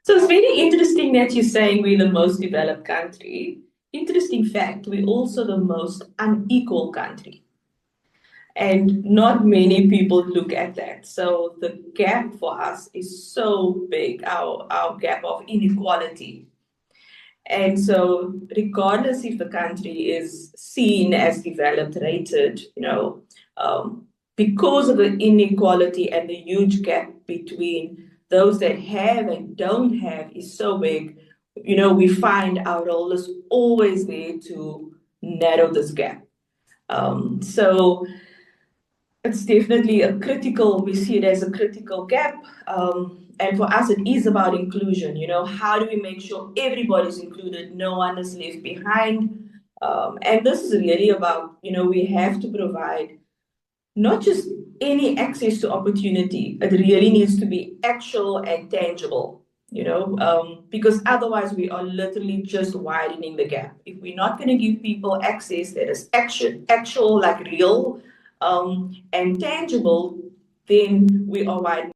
So it's very interesting that you're saying we're the most developed country. Interesting fact, we're also the most unequal country. And not many people look at that. So the gap for us is so big, our gap of inequality. And so, regardless if the country is seen as developed, rated, because of the inequality and the huge gap between those that have and don't have is so big, we find our role is always there to narrow this gap. So it's definitely we see it as a critical gap. And for us, it is about inclusion. How do we make sure everybody's included, no one is left behind? And this is really about, we have to provide not just any access to opportunity, it really needs to be actual and tangible. Because otherwise we are literally just widening the gap. If we're not going to give people access that is actual, like real, and tangible, then we are widening.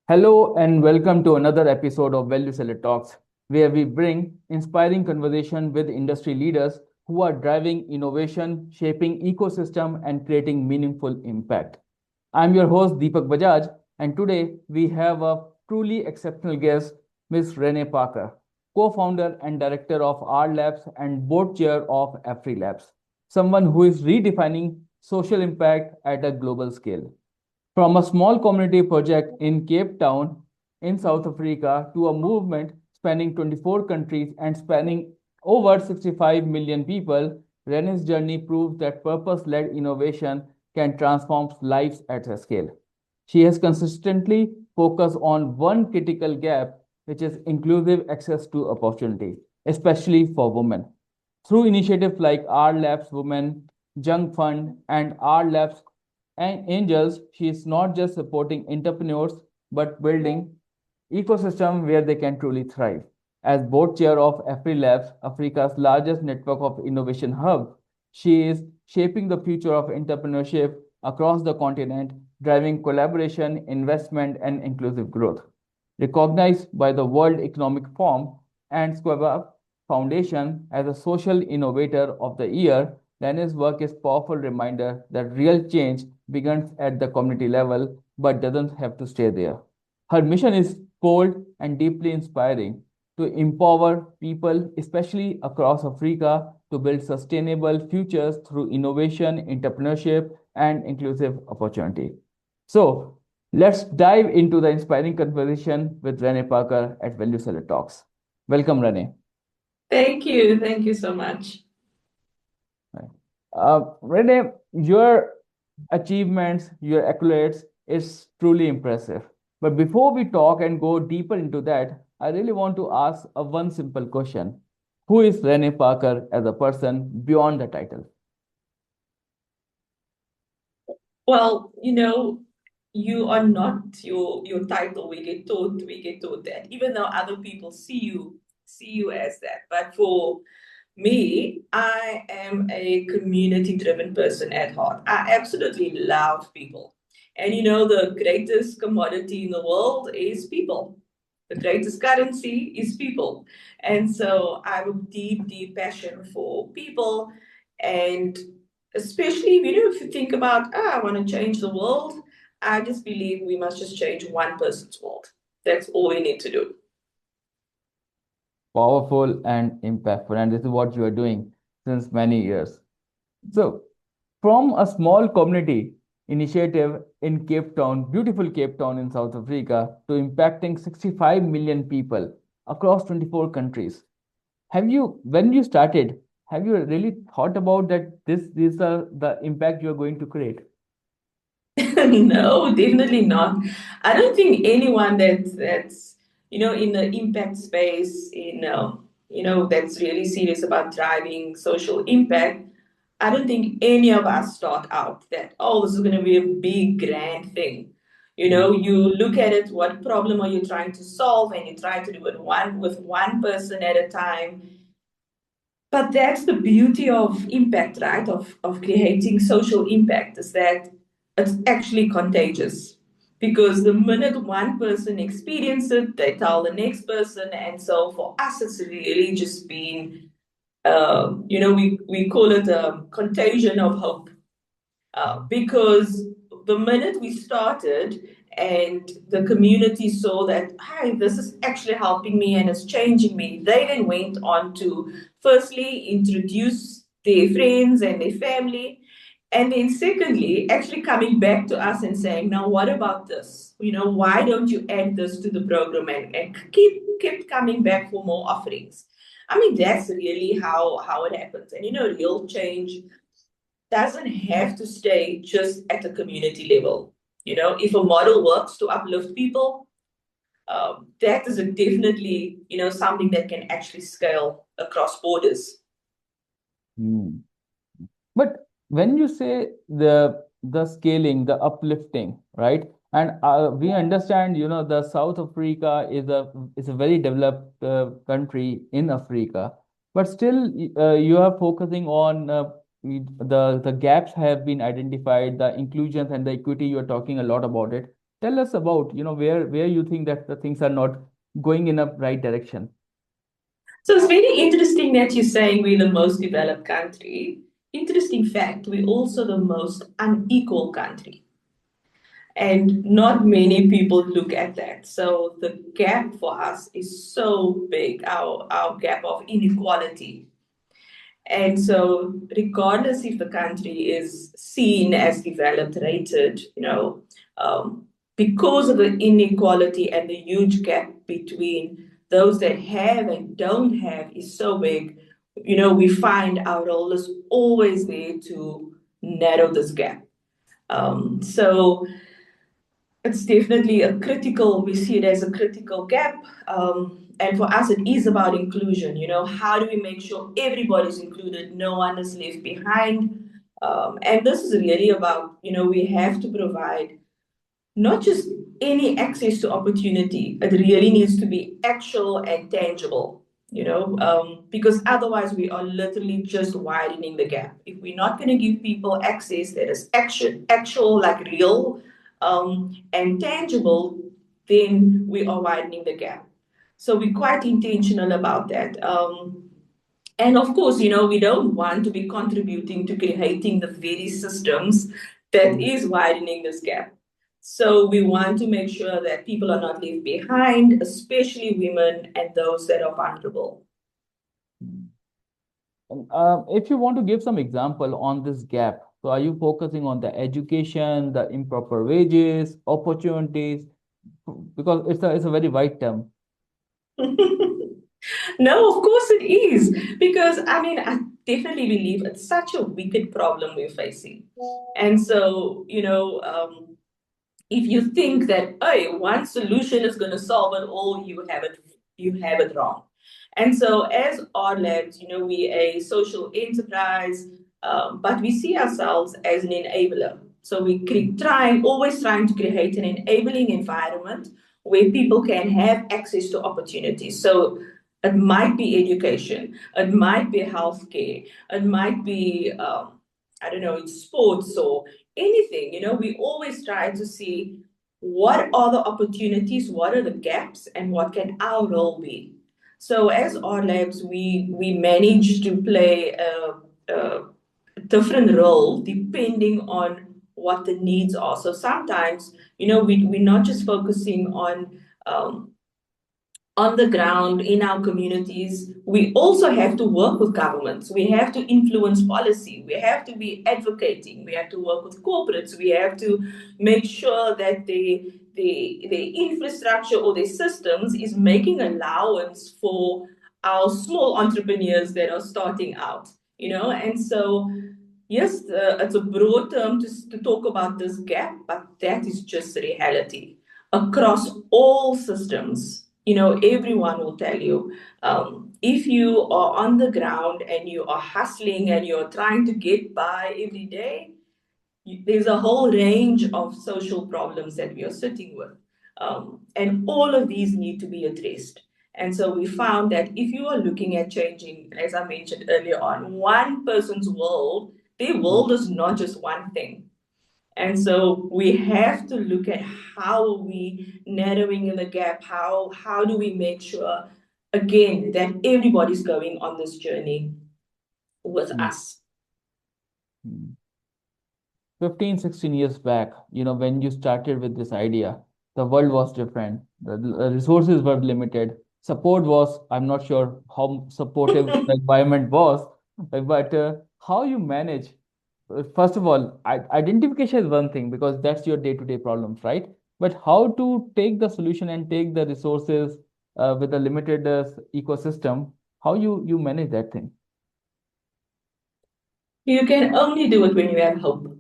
Hello and welcome to another episode of Value Seller Talks, where we bring inspiring conversation with industry leaders who are driving innovation, shaping ecosystem, and creating meaningful impact. I'm your host Deepak Bajaj, and today we have a truly exceptional guest, Ms. Rene Parker, co-founder and director of R Labs and board chair of Afri Labs, someone who is redefining social impact at a global scale. From a small community project in Cape Town in South Africa to a movement spanning 24 countries and spanning over 65 million people, Rene's journey proves that purpose led innovation can transform lives at a scale. She has consistently focused on one critical gap, which is inclusive access to opportunity, especially for women. Through initiatives like R Labs Women, Jung Fund, and R Labs and Angels, she is not just supporting entrepreneurs but building ecosystem where they can truly thrive. As board chair of Afri Labs, Africa's largest network of innovation hub, she is shaping the future of entrepreneurship across the continent, driving collaboration, investment, and inclusive growth. Recognized by the World Economic Forum and Square Foundation as a social innovator of the year, Rene's work is a powerful reminder that real change begins at the community level but doesn't have to stay there. Her mission is bold and deeply inspiring to empower people, especially across Africa, to build sustainable futures through innovation, entrepreneurship, and inclusive opportunity. So, let's dive into the inspiring conversation with Rene Parker at Value Seller Talks. Welcome, Rene. Thank you. Thank you so much. Rene, your achievements, your accolades is truly impressive. But before we talk and go deeper into that, I really want to ask a one simple question. Who is Rene Parker as a person beyond the title? Well, you are not your title. We get taught that, even though other people see you as that. But for me, I am a community-driven person at heart. I absolutely love people. And the greatest commodity in the world is people. The greatest currency is people. And so I have a deep, deep passion for people. And especially, if you think about, I want to change the world, I just believe we must just change one person's world. That's all we need to do. Powerful and impactful. And this is what you are doing since many years. So, from a small community initiative in Cape Town, beautiful Cape Town in South Africa, to impacting 65 million people across 24 countries. When you started, have you really thought about that these are the impact you're going to create? No, definitely not. I don't think anyone that's in the impact space, that's really serious about driving social impact. I don't think any of us start out that, oh, this is going to be a big, grand thing. You Mm, know, you look at it, what problem are you trying to solve, and you try to do it with one person at a time. But that's the beauty of impact, right? Of creating social impact is that it's actually contagious. Because the minute one person experiences it, they tell the next person. And so for us, it's really just been, we call it a contagion of hope because the minute we started and the community saw that, hi, this is actually helping me and it's changing me, they then went on to firstly introduce their friends and their family. And then secondly, actually coming back to us and saying, now what about this? You know, why don't you add this to the program and keep coming back for more offerings? I mean, that's really how it happens. And you know, real change doesn't have to stay just at a community level. You know, if a model works to uplift people, that is a definitely, you know, something that can actually scale across borders. mm. But when you say the scaling, the uplifting, right? And we understand, the South Africa is a very developed country in Africa, but still you are focusing on the gaps have been identified, the inclusions and the equity. You are talking a lot about it. Tell us about where you think that the things are not going in a right direction. So it's very interesting that you're saying we're the most developed country. Interesting fact, we're also the most unequal country. And not many people look at that. So the gap for us is so big, our gap of inequality. And so, regardless if the country is seen as developed, rated, because of the inequality and the huge gap between those that have and don't have is so big, you know, we find our role is always there to narrow this gap. So it's definitely a critical, we see it as a critical gap. And for us, it is about inclusion. You know, how do we make sure everybody's included, no one is left behind? And this is really about, you know, we have to provide not just any access to opportunity, it really needs to be actual and tangible, because otherwise we are literally just widening the gap. If we're not going to give people access that is actual, like real and tangible, then we are widening the gap. So we're quite intentional about that. And of course, you know, we don't want to be contributing to creating the very systems that is widening this gap. So we want to make sure that people are not left behind, especially women and those that are vulnerable. If you want to give some example on this gap, so are you focusing on the education, the improper wages, opportunities? Because it's a very wide term. No, of course it is. Because I mean, I definitely believe it's such a wicked problem we're facing. And so, if you think that, hey, one solution is going to solve it all, you have it wrong. And so as R Labs, you know, we're a social enterprise, but we see ourselves as an enabler. So we always trying to create an enabling environment where people can have access to opportunities. So it might be education, it might be healthcare, it might be I don't know, sports or anything. You know, we always try to see what are the opportunities, what are the gaps, and what can our role be. So as R Labs, we manage to play a different role depending on what the needs are. So sometimes, you know, we're not just focusing on the ground in our communities. We also have to work with governments. We have to influence policy. We have to be advocating. We have to work with corporates. We have to make sure that the infrastructure or the systems is making allowance for our small entrepreneurs that are starting out. And so yes, it's a broad term to talk about this gap, but that is just reality across all systems. everyone will tell you, if you are on the ground and you are hustling and you're trying to get by every day, there's a whole range of social problems that we are sitting with. And all of these need to be addressed. And so we found that if you are looking at changing, as I mentioned earlier on, one person's world, their world is not just one thing. And so we have to look at how are we narrowing in the gap, how do we make sure again that everybody's going on this journey with Mm. us. Mm. 15, 16 years back, when you started with this idea, the world was different. The resources were limited. Support was, I'm not sure how supportive the environment was, but how you manage. First of all, identification is one thing because that's your day-to-day problems, right? But how to take the solution and take the resources with a limited ecosystem, how you manage that thing? You can only do it when you have hope.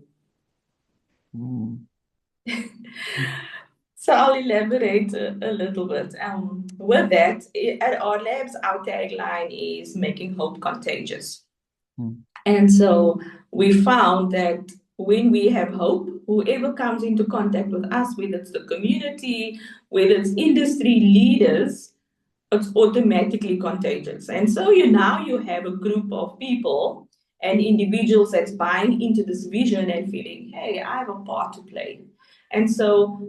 Mm. So I'll elaborate a little bit. With that, at our labs, our tagline is making hope contagious. Mm. And so we found that when we have hope, whoever comes into contact with us, whether it's the community, whether it's industry leaders, it's automatically contagious. And so you have a group of people and individuals that's buying into this vision and feeling, hey, I have a part to play. And so,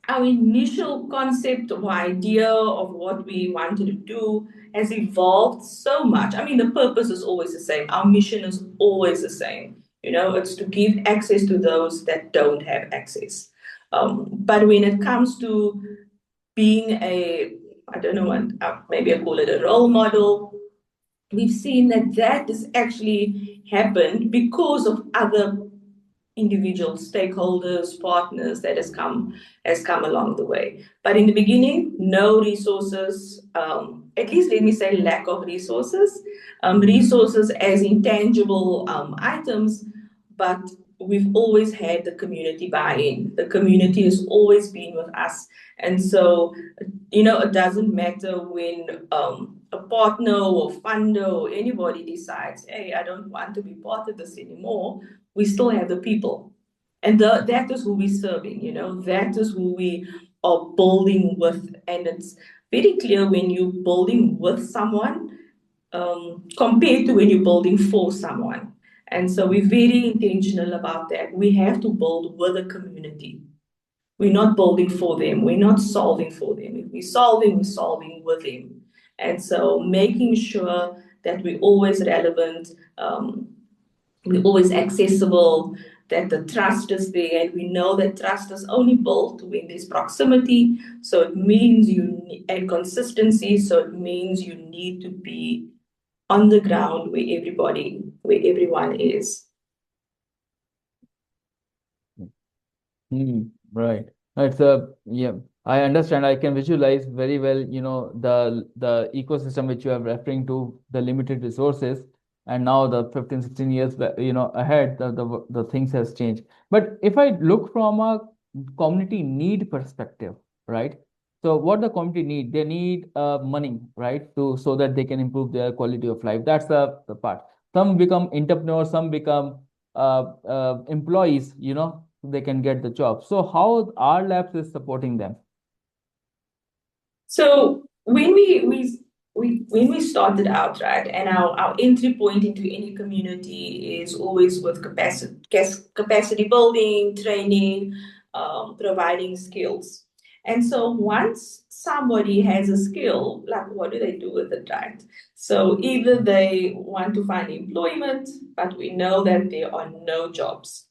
our initial concept or idea of what we wanted to do has evolved so much. I mean, the purpose is always the same. Our mission is always the same. It's to give access to those that don't have access. But when it comes to being I don't know, maybe I call it a role model, we've seen that has actually happened because of other individual stakeholders, partners that has come along the way. But in the beginning, no resources, at least let me say lack of resources, resources as intangible items, but we've always had the community buy-in. The community has always been with us. And so, it doesn't matter when a partner or funder or anybody decides, hey, I don't want to be part of this anymore, we still have the people. And that is who we're serving, that is who we are building with. And it's very clear when you're building with someone compared to when you're building for someone. And so we're very intentional about that. We have to build with a community. We're not building for them. We're not solving for them. If we're solving with them. And so making sure that we're always relevant, we're always accessible, that the trust is there, and we know that trust is only built when there's proximity. So it means and consistency. So it means you need to be on the ground where everyone is. Right. It's a yeah. I understand. I can visualize very well, the ecosystem which you are referring to, the limited resources, and now the 15, 16 years, ahead, the things has changed. But if I look from a community need perspective, right? So what the community need? They need money, right? So that they can improve their quality of life. That's the part. Some become entrepreneurs, some become employees, they can get the job. So how our labs is supporting them? So when we started out, right, and our entry point into any community is always with capacity building, training, providing skills. And so once somebody has a skill, like what do they do with it, right? So either they want to find employment, but we know that there are no jobs.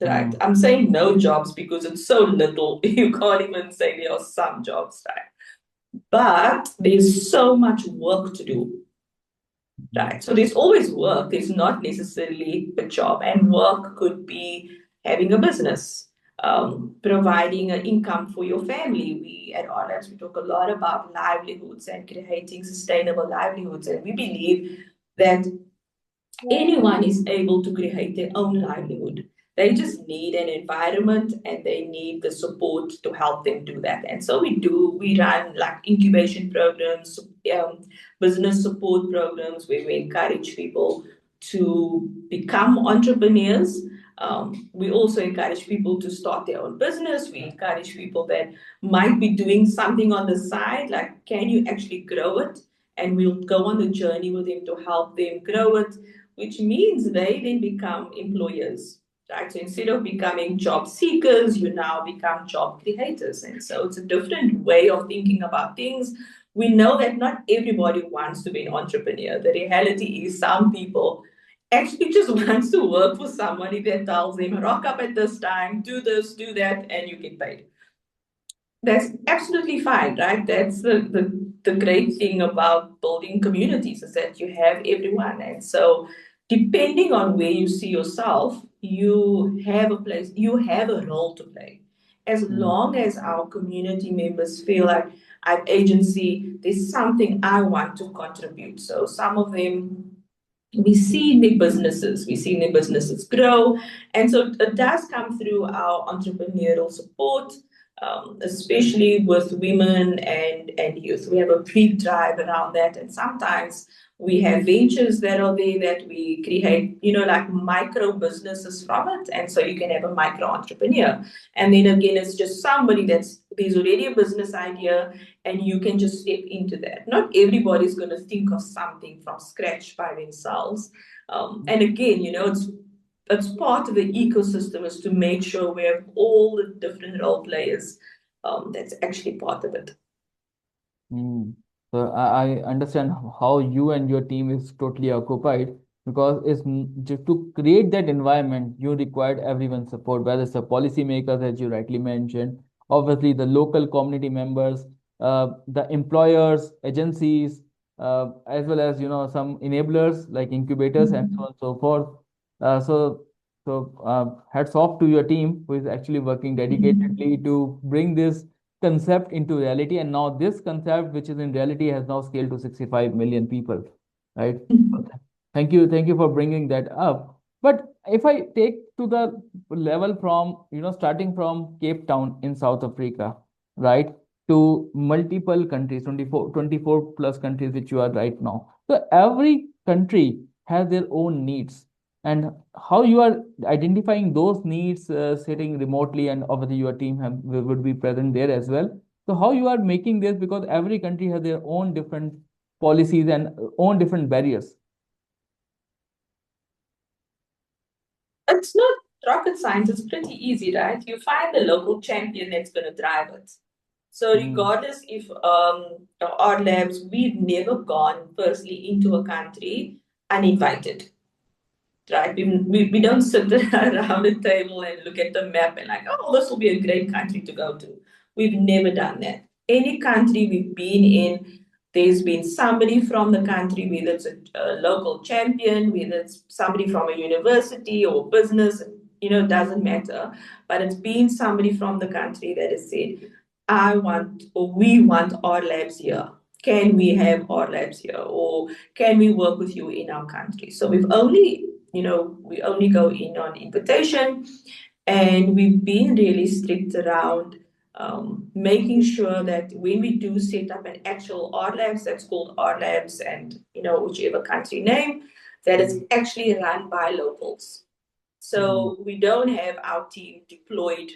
Right. Mm. I'm saying no jobs because it's so little. You can't even say there are some jobs, right? But there's so much work to do, Mm. right? So there's always work. There's not necessarily a job, and work could be having a business, providing an income for your family. We at Arlabs we talk a lot about livelihoods and creating sustainable livelihoods, and we believe that anyone is able to create their own livelihood. They just need an environment and they need the support to help them do that. And so we run like incubation programs, business support programs where we encourage people to become entrepreneurs. We also encourage people to start their own business. We encourage people that might be doing something on the side, like, can you actually grow it? And we'll go on the journey with them to help them grow it, which means they then become employers, right? So instead of becoming job seekers, you now become job creators. And so it's a different way of thinking about things. We know that not everybody wants to be an entrepreneur. The reality is some people actually just wants to work for somebody that tells them, rock up at this time, do this, do that, and you get paid. That's absolutely fine, right? That's the great thing about building communities is that you have everyone. And so depending on where you see yourself, you have a place, you have a role to play. As Mm. long as our community members feel like I have agency, there's something I want to contribute. So some of them we see their businesses grow. And so it does come through our entrepreneurial support, especially with women and youth. We have a big drive around that. And sometimes we have ventures that are there that we create, like micro businesses from it. And so you can have a micro entrepreneur. And then again, it's just somebody there's already a business idea and you can just step into that. Not everybody's going to think of something from scratch by themselves. And again, it's part of the ecosystem is to make sure we have all the different role players. That's actually part of it. Mm. So I understand how you and your team is totally occupied because just to create that environment, you required everyone's support, whether it's the policymakers, as you rightly mentioned, obviously the local community members, the employers, agencies, as well as some enablers like incubators and so on and so forth. Hats off to your team who is actually working dedicatedly to bring this concept into reality, and now this concept which is in reality has now scaled to 65 million people, right? Thank you for bringing that up. But if I take to the level from starting from Cape Town in South Africa, right, to multiple countries, 24 plus countries which you are right now, so every country has their own needs, and how you are identifying those needs, sitting remotely, and obviously your team would be present there as well. So how you are making this, because every country has their own different policies and own different barriers. It's not rocket science, it's pretty easy, right? You find the local champion that's going to drive it. So Mm, regardless if our labs, we've never gone firstly into a country uninvited, right? We don't sit around the table and look at the map and like, oh, this will be a great country to go to. We've never done that. Any country we've been in, there's been somebody from the country, whether it's a local champion, whether it's somebody from a university or business, doesn't matter. But it's been somebody from the country that has said, I want or we want our labs here. Can we have our labs here? Or can we work with you in our country? So we only go in on invitation, and we've been really strict around making sure that when we do set up an actual R Labs, that's called R Labs, and whichever country name, that it's mm, actually run by locals. mm, So we don't have our team deployed,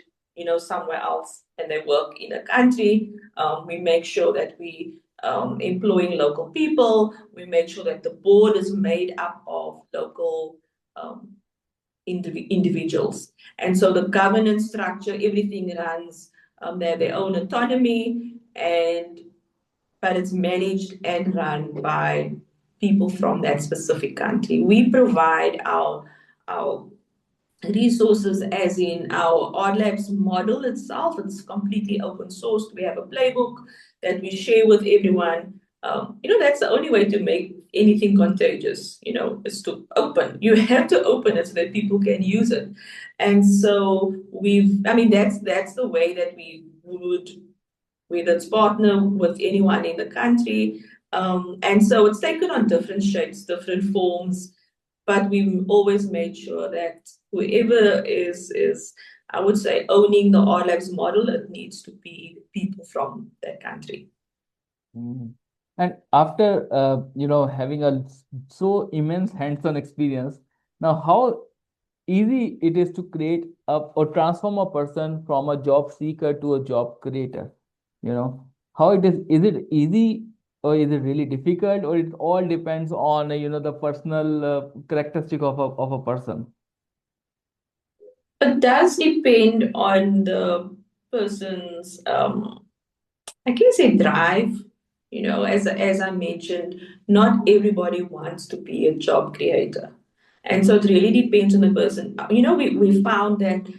somewhere else, and they work in a country. We make sure that we employing local people. We make sure that the board is made up of local um, individuals. And so the governance structure, everything runs, they have their own autonomy, but it's managed and run by people from that specific country. We provide our resources as in our R Labs model itself. It's completely open sourced. We have a playbook that we share with everyone. That's the only way to make anything contagious, is to open. You have to open it so that people can use it. And so that's the way that we would, whether it's partner with anyone in the country. And so it's taken on different shapes, different forms, but we've always made sure that whoever is I would say owning the R Labs model, it needs to be people from that country. Mhm. And after having so immense hands-on experience, now how easy it is to create or transform a person from a job seeker to a job creator. How is it easy or is it really difficult, or it all depends on the personal characteristic of a person. It does depend on the person's I can say drive. As I mentioned, not everybody wants to be a job creator. And so it really depends on the person. We found that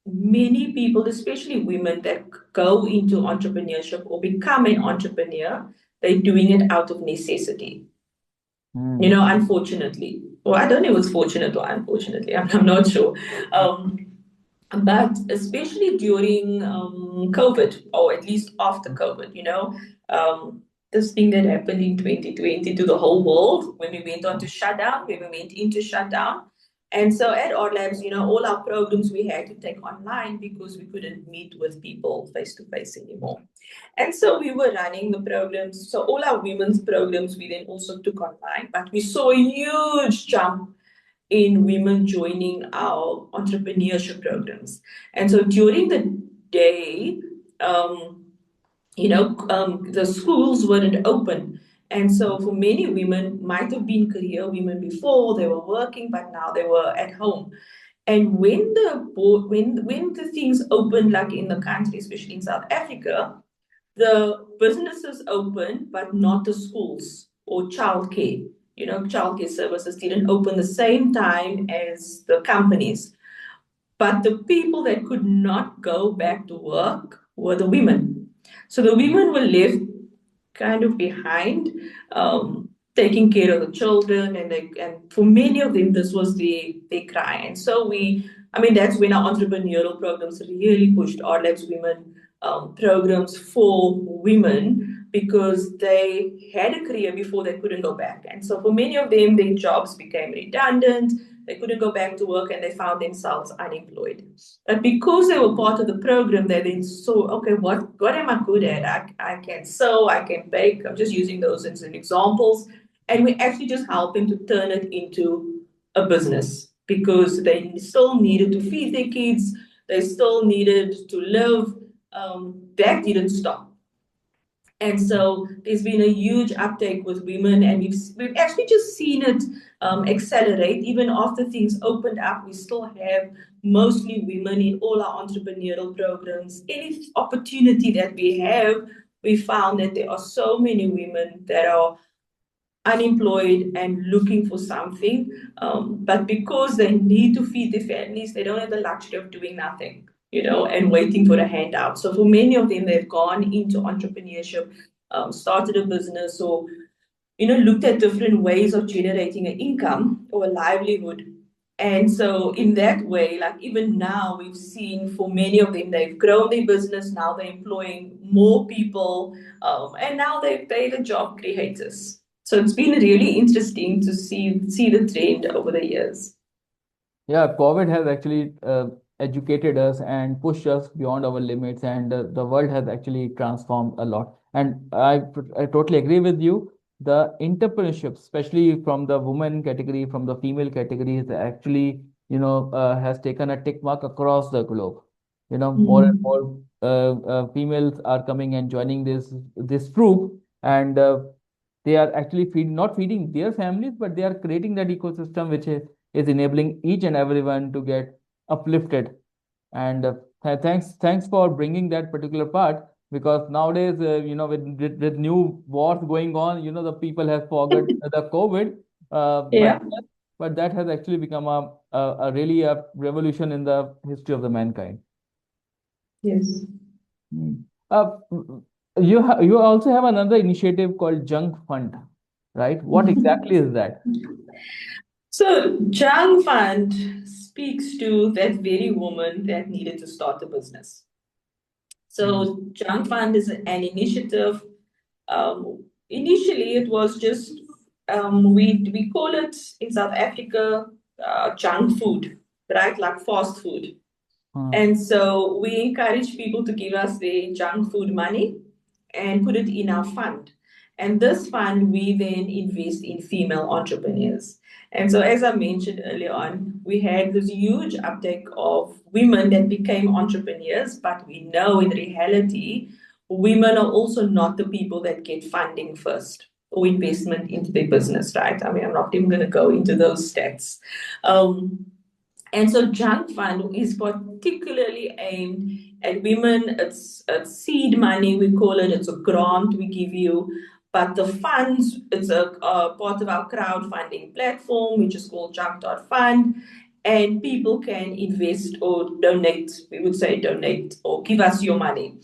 many people, especially women that go into entrepreneurship or become an entrepreneur, they're doing it out of necessity. Hmm. Unfortunately. Well, I don't know if it's fortunate or unfortunately. I'm not sure. But especially during COVID, or at least after COVID, this thing that happened in 2020 to the whole world when we went on to shutdown, when we went into shutdown. And so at our labs, all our programs we had to take online because we couldn't meet with people face to face anymore. And so we were running the programs. So all our women's programs we then also took online, but we saw a huge jump in women joining our entrepreneurship programs. And so during the day, the schools weren't open. And so for many women, might have been career women before, they were working, but now they were at home. And when the things opened, like in the country, especially in South Africa, the businesses opened, but not the schools or childcare. Childcare services didn't open the same time as the companies. But the people that could not go back to work were the women. So the women were left kind of behind, taking care of the children, and for many of them, this was their cry. And so I mean, that's when our entrepreneurial programs really pushed our Labs Women programs for women because they had a career before they couldn't go back. And so for many of them, their jobs became redundant. They couldn't go back to work and they found themselves unemployed. But because they were part of the program, they then saw, okay, what am I good at? I can sew, I can bake. I'm just using those as an examples. And we actually just help them to turn it into a business because they still needed to feed their kids. They still needed to live. That didn't stop. And so there's been a huge uptake with women, and we've actually just seen it accelerate. Even after things opened up, we still have mostly women in all our entrepreneurial programs. Any opportunity that we have, we found that there are so many women that are unemployed and looking for something. But because they need to feed their families, they don't have the luxury of doing nothing, and waiting for a handout. So for many of them, they've gone into entrepreneurship, started a business, or looked at different ways of generating an income or a livelihood. And so in that way, like even now, we've seen for many of them, they've grown their business. Now they're employing more people, and now they're the job creators. So it's been really interesting to see the trend over the years. Yeah, COVID has actually educated us and pushed us beyond our limits, and the world has actually transformed a lot. And I totally agree with you. The entrepreneurship, especially from the women category, from the female category, is actually has taken a tick mark across the globe. More and Mm. more females are coming and joining this group, and they are actually not feeding their families, but they are creating that ecosystem which is enabling each and everyone to get uplifted. And thanks for bringing that particular part, because nowadays, with new wars going on, the people have forgot the COVID, Yeah. but that has actually become a really a revolution in the history of the mankind. Yes. Hmm. You also have another initiative called Junk Fund, right? What exactly is that? So Jung Fund speaks to that very woman that needed to start a business. Hmm. So Junk Fund is an initiative. Initially, it was just we call it in South Africa junk food. right? Like fast food. uh, And so we encourage people to give us their junk food money and put it in our fund. And this fund, we then invest in female entrepreneurs. And so, as I mentioned earlier on, we had this huge uptake of women that became entrepreneurs, but we know in reality, women are also not the people that get funding first or investment into their business, right? I mean, I'm not even going to go into those stats. Um, and so junk fund is particularly aimed at women. It's seed money, we call it. It's a grant we give you. But the funds, it's a part of our crowdfunding platform, which is called Junk.Fund. And people can invest or donate, we would say donate or give us your money.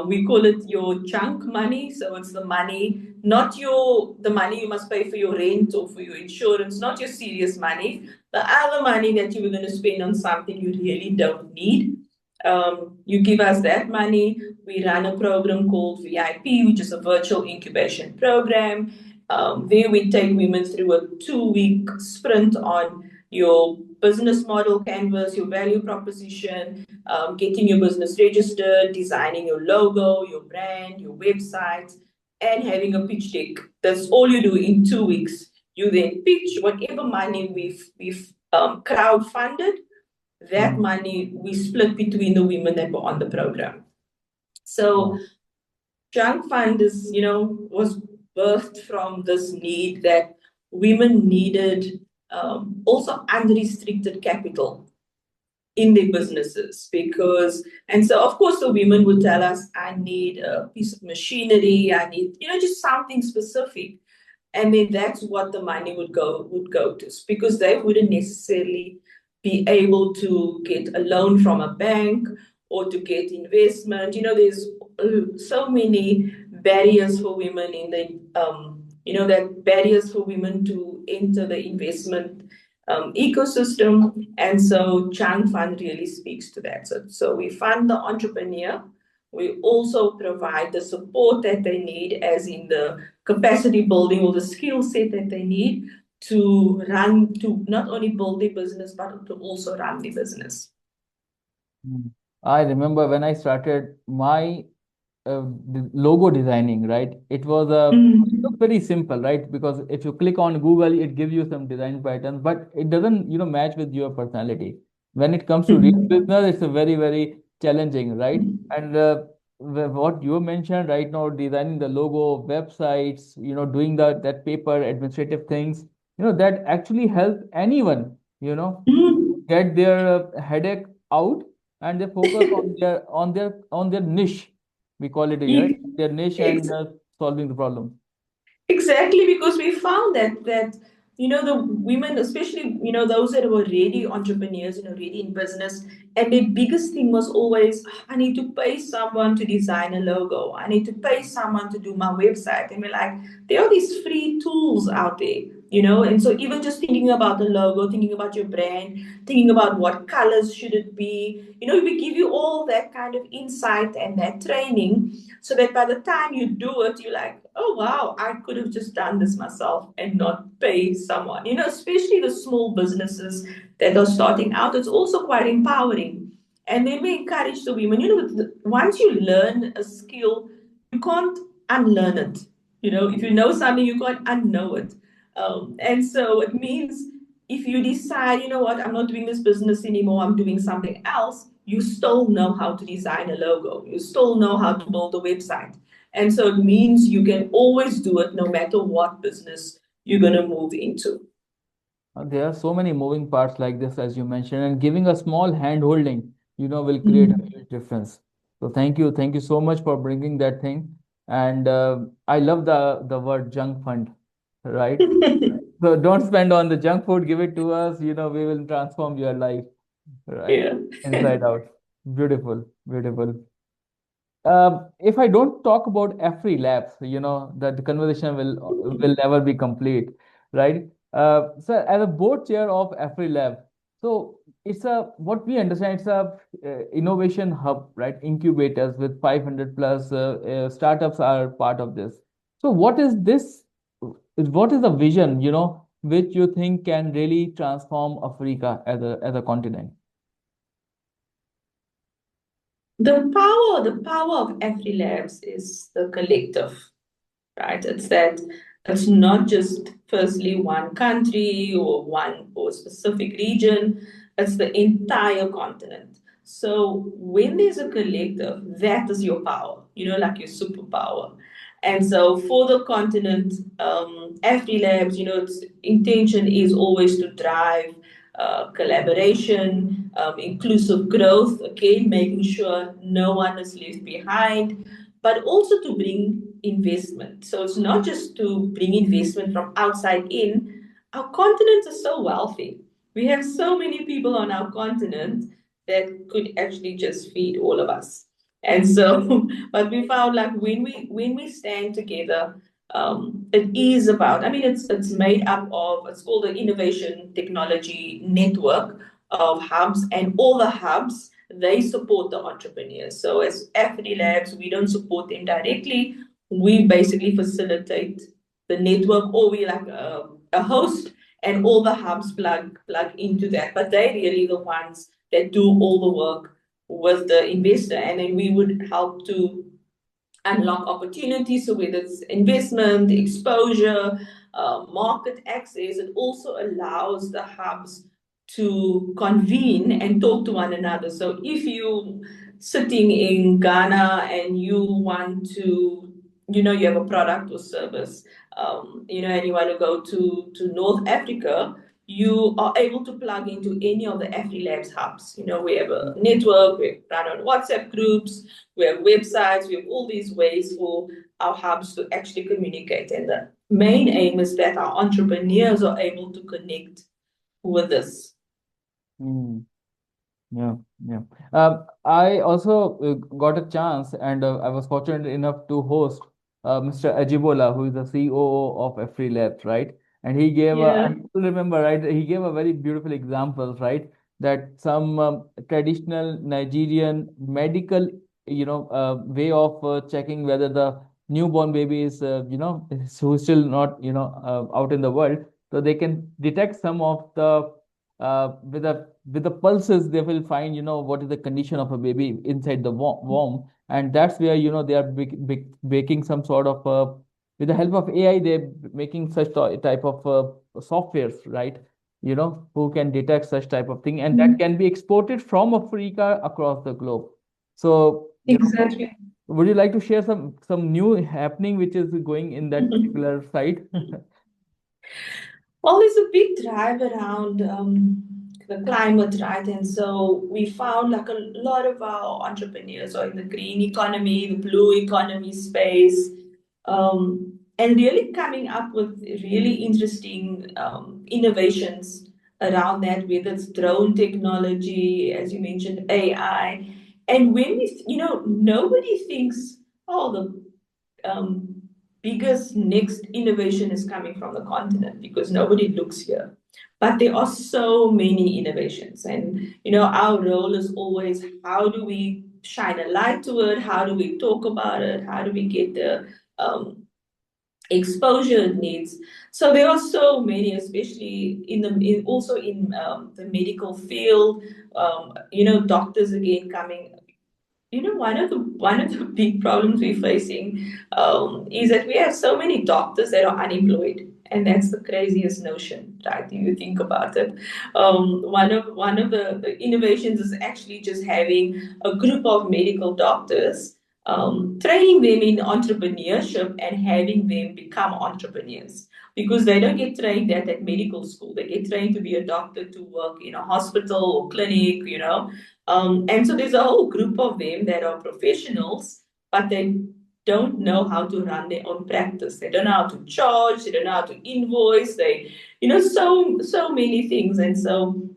We call it your junk money. So it's the money, not the money you must pay for your rent or for your insurance, not your serious money, the other money that you were going to spend on something you really don't need. You give us that money. We run a program called VIP, which is a virtual incubation program. There we take women through a 2 week sprint on your business model canvas, your value proposition, getting your business registered, designing your logo, your brand, your website, and having a pitch deck. That's all you do in 2 weeks. You then pitch whatever money we've crowdfunded. That mm, money we split between the women that were on the program. So wow. Junk Fund was birthed from this need that women needed also unrestricted capital in their businesses because and so of course the women would tell us I need a piece of machinery, I need just something specific, and then that's what the money would go to because they wouldn't necessarily be able to get a loan from a bank or to get investment. There's so many barriers for women in the that barriers for women to enter the investment ecosystem, and so Chang Fund really speaks to that. So we fund the entrepreneur. We also provide the support that they need, as in the capacity building or the skill set that they need to not only build their business but to also run the business. Mm. I remember when I started my logo designing, right? It was it Mm. looked very simple, right? Because if you click on Google, it gives you some design patterns, but it doesn't, match with your personality. When it comes to real Mhm. business, it's a very, very challenging, right? And what you mentioned right now, designing the logo, websites, doing that paper administrative things, that actually help anyone, Mhm. get their headache out and they focus on their niche. We call it, right? Their niche and Ex- solving the problem. Exactly, because we found that the women, especially those that were already entrepreneurs, already in business, and their biggest thing was always, I need to pay someone to design a logo. I need to pay someone to do my website. And we're like, there are these free tools out there, and so even just thinking about the logo, thinking about your brand, thinking about what colors should it be, we give you all that kind of insight and that training so that by the time you do it, you're like, oh wow, I could have just done this myself and not pay someone. Especially the small businesses that are starting out, it's also quite empowering. And then we encourage the women, once you learn a skill, you can't unlearn it. If you know something, you can't unknow it. And so it means if you decide, you know what, I'm not doing this business anymore, I'm doing something else, you still know how to design a logo, you still know how to build a website. And so it means you can always do it no matter what business you're going to move into. There are so many moving parts like this, as you mentioned, and giving a small hand holding, will create a Mm. huge difference. So thank you so much for bringing that thing. And I love the word junk fund, right? So don't spend on the junk food, give it to us. We will transform your life, right? Yeah. Inside out. Beautiful, beautiful. If I don't talk about Afri Labs, that the conversation will never be complete, right? So as a board chair of Afri Lab, so it's a what we understand it's a innovation hub, right? Incubators with 500 plus startups are part of this. So what is this? What is the vision, which you think can really transform Africa as a continent? The power of AfriLabs is the collective, right? It's that it's not just firstly one country or one or specific region, it's the entire continent. So when there's a collective, that is your power, like your superpower. And so for the continent, AfriLabs, its intention is always to drive collaboration, inclusive growth, again, making sure no one is left behind, but also to bring investment. So it's not just to bring investment from outside in. Our continent is so wealthy. We have so many people on our continent that could actually just feed all of us. And so, but we found like when we stand together, it is about. I mean, it's made up of. It's called the Innovation Technology Network of hubs, and all the hubs they support the entrepreneurs. So as FD Labs, we don't support them directly. We basically facilitate the network, or we like a host, and all the hubs plug into that. But they're really the ones that do all the work with the investor, and then we would help to unlock opportunities. So whether it's investment, exposure, market access, it also allows the hubs to convene and talk to one another. So if you sitting in Ghana and you want to, you have a product or service, and you want to go to North Africa, you are able to plug into any of the AfriLabs hubs. We have a network, we run on WhatsApp groups, we have websites, we have all these ways for our hubs to actually communicate. And the main aim is that our entrepreneurs are able to connect with us. Mm. Yeah, yeah. I also got a chance, and I was fortunate enough to host Mr. Ajibola, who is the COO of Free Labs, right? And he gave I Yeah. still remember, right? He gave a very beautiful examples, right? That some traditional Nigerian medical, way of checking whether the newborn baby is, who's still not, out in the world, so they can detect some of the with the pulses they will find what is the condition of a baby inside the womb, and that's where they are making some sort of with the help of AI they're making such type of softwares, right, who can detect such type of thing, and that can be exported from Africa across the globe. So Exactly. would you like to share some new happening which is going in that particular site? Well, there's a big drive around the climate, right? And so we found like a lot of our entrepreneurs are in the green economy, the blue economy space, and really coming up with really interesting innovations around that, whether it's drone technology, as you mentioned, AI. And when nobody thinks, oh, the biggest next innovation is coming from the continent because nobody looks here. But there are so many innovations, and our role is always how do we shine a light to it? How do we talk about it? How do we get the exposure it needs? So there are so many, especially also in the medical field. Doctors again coming. One of the big problems we're facing is that we have so many doctors that are unemployed, and that's the craziest notion, right? If you think about it, one of the innovations is actually just having a group of medical doctors, training them in entrepreneurship and having them become entrepreneurs. Because they don't get trained at medical school. They get trained to be a doctor to work in a hospital or clinic. And so there's a whole group of them that are professionals, but they don't know how to run their own practice. They don't know how to charge. They don't know how to invoice. So many things. And so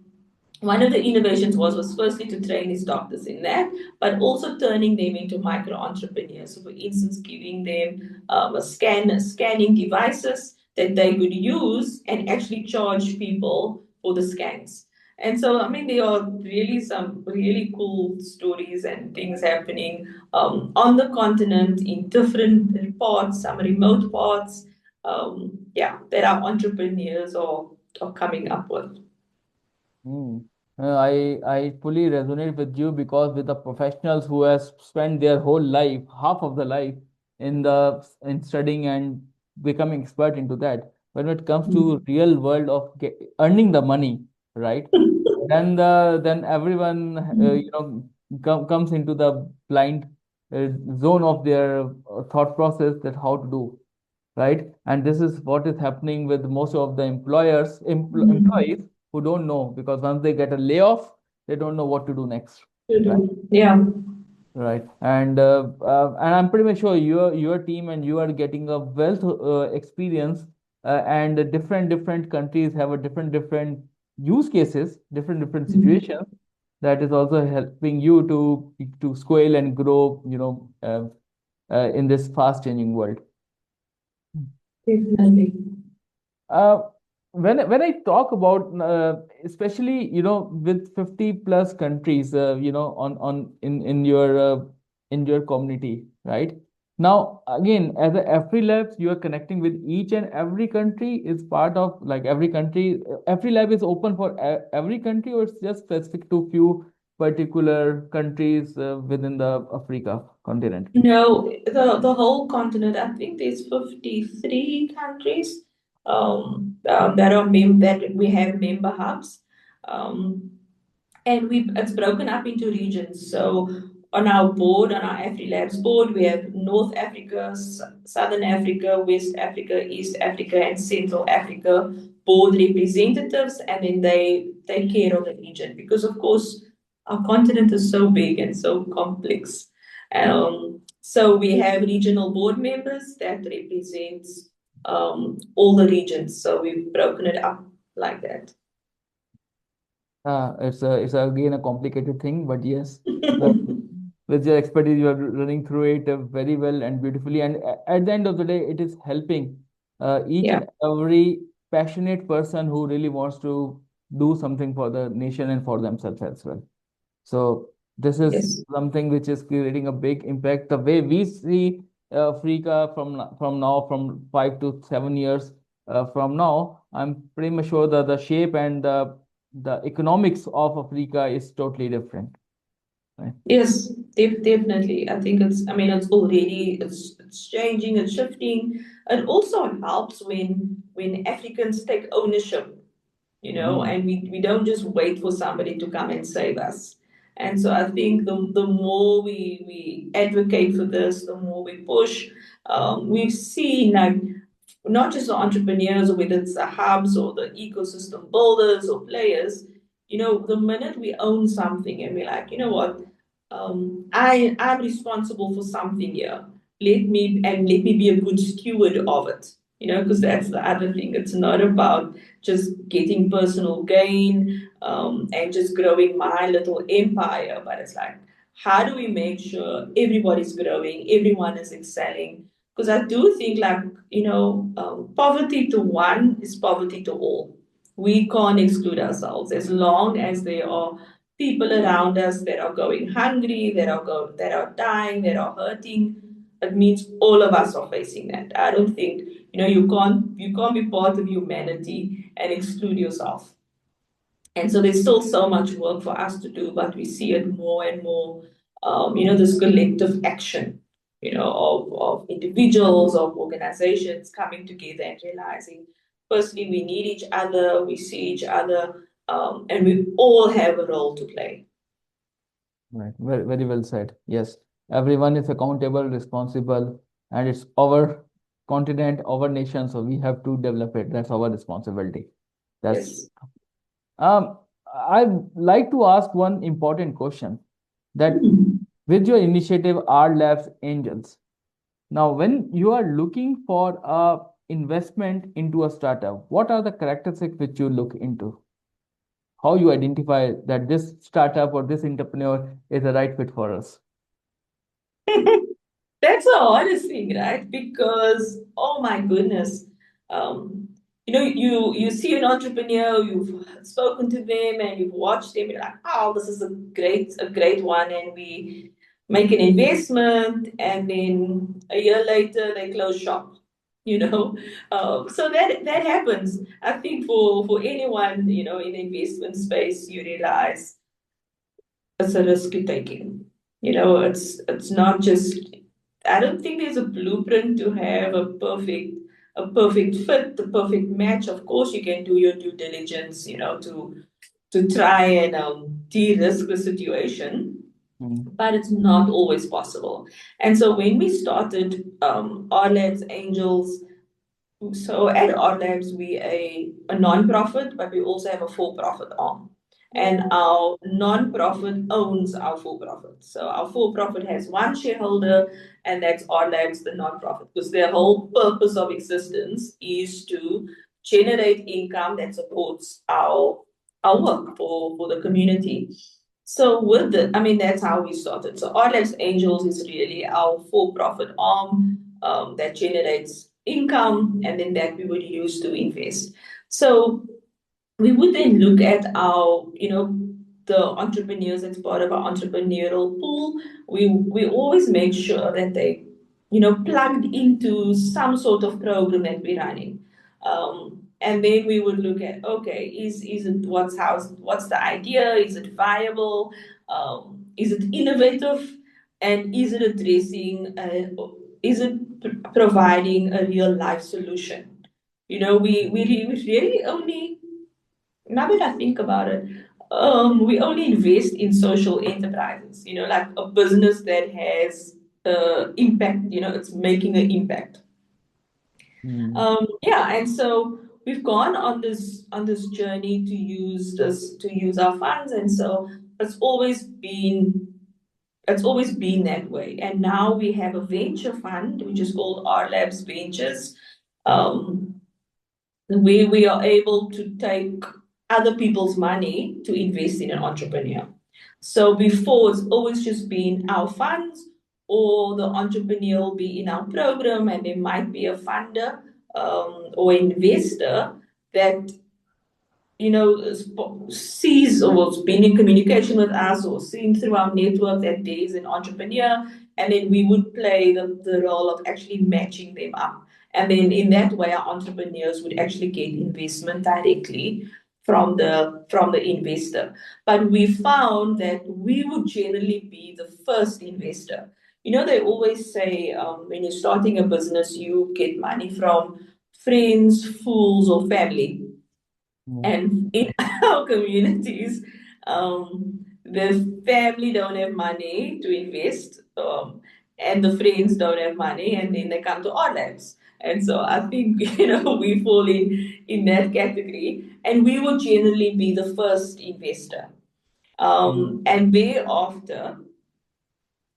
one of the innovations was firstly to train these doctors in that, but also turning them into micro entrepreneurs. So, for instance, giving them scanning devices that they could use and actually charge people for the scans. And so, I mean, there are really some really cool stories and things happening on the continent in different parts, some remote parts. yeah, that our entrepreneurs are coming up with. Hmm. I fully resonate with you because with the professionals who has spent their whole life, half of the life, in studying and becoming expert into that. When it comes to real world of earning the money, right? Then everyone comes into the blind uh, zone of their thought process that how to do, right? And this is what is happening with most of the Mm. employees who don't know because once they get a layoff, they don't know what to do next, To right? do. Yeah. Right. And I'm pretty much sure your team and you are getting a wealth experience, and the different countries have a different use cases, different Mm. situations that is also helping you to scale and grow, in this fast changing world. Definitely. Uh, when I talk about especially with 50 plus countries on in your community, right? Now again, as a Every Labs, you are connecting with each and every country is part of like every country. Every lab is open for every country, or it's just specific to few particular countries within the Africa continent. No, the whole continent. I think there's 53 countries that that we have member hubs. Um, and we it's broken up into regions. So on our board, on our AfriLabs board, we have North Africa, Southern Africa, West Africa, East Africa, and Central Africa board representatives, and then they take care of the region because, of course, our continent is so big and so complex. So we have regional board members that represents all the regions. So we've broken it up like that. It's again a complicated thing, but yes, uh, with your expertise, you are running through it very well and beautifully. And at the end of the day, it is helping each Yeah. and every passionate person who really wants to do something for the nation and for themselves as well. So this is Yes. something which is creating a big impact. The way we see Africa from now, from 5 to 7 years from now, I'm pretty much sure that the shape and the economics of Africa is totally different. Right? Yes, definitely. I think I mean, it's already, it's changing, it's shifting. It also helps when Africans take ownership, Mm. and we don't just wait for somebody to come and save us. And so I think the more we advocate for this, the more we push. We've seen like not just the entrepreneurs, whether it's the hubs or the ecosystem builders or players, the minute we own something and we're like, you know what, I'm responsible for something here. Let me be a good steward of it. Because that's the other thing. It's not about just getting personal gain and just growing my little empire, but it's like, how do we make sure everybody's growing, everyone is excelling? Because I do think, like, poverty to one is poverty to all. We can't exclude ourselves as long as there are people around us that are going hungry, that are dying, that are hurting. It means all of us are facing that. I don't think you can't be part of humanity and exclude yourself. And so there's still so much work for us to do, but we see it more and more. This collective action, of individuals, of organizations coming together and realizing, firstly, we need each other, we see each other, and we all have a role to play. Right. Very well said. Yes, everyone is accountable, responsible, and it's our continent, our nation, so we have to develop it. That's our responsibility. That's Yes. Um, I'd like to ask one important question that Hmm. with your initiative R Labs Angels, now when you are looking for a investment into a startup, what are the characteristics which you look into? How you identify that this startup or this entrepreneur is the right fit for us? That's the hardest thing, right? Because oh my goodness, um, you see an entrepreneur, you've spoken to them, and you've watched them. You're like, oh, this is a great one, and we make an investment, and then a year later they close shop. you know. So that happens. I think for anyone, in the investment space, you realize it's a risk taking. It's not just. I don't think there's a blueprint to have a perfect fit, a perfect match. Of course, you can do your due diligence, to try and de-risk the situation, Mm. but it's not always possible. And so when we started our labs, Angels, so at our labs, we a non-profit, but we also have a for-profit arm. And our non-profit owns our for-profit. So our for-profit has one shareholder, and that's our labs, the non-profit, because their whole purpose of existence is to generate income that supports our work for the community. So I mean, that's how we started. So Our Labs Angels is really our for-profit arm that generates income, and then that we would use to invest. So we would then look at the entrepreneurs as part of our entrepreneurial pool. We always make sure that they, plugged into some sort of program that we're running. And then we would look at, okay, is it what's the idea? Is it viable? Is it innovative? And is it addressing? Is it providing a real life solution? We really only, now that I think about it, we only invest in social enterprises, like a business that has impact, it's making an impact. Mm. Yeah, and so we've gone on this journey to use our funds, and so it's always been it's always been that way. And now we have a venture fund, which is called R Labs Ventures. Um, where we are able to take other people's money to invest in an entrepreneur. So before, it's always just been our funds, or the entrepreneur will be in our program, and there might be a funder or investor that sees or has been in communication with us or seen through our network that there is an entrepreneur, and then we would play the role of actually matching them up. And then in that way, our entrepreneurs would actually get investment directly from the investor. But we found that we would generally be the first investor. They always say when you're starting a business, you get money from friends, fools, or family. Mm. And in our communities, the family don't have money to invest, and the friends don't have money, and then they come to our labs. And so I think we fall in that category, and we will generally be the first investor. Mm. And thereafter,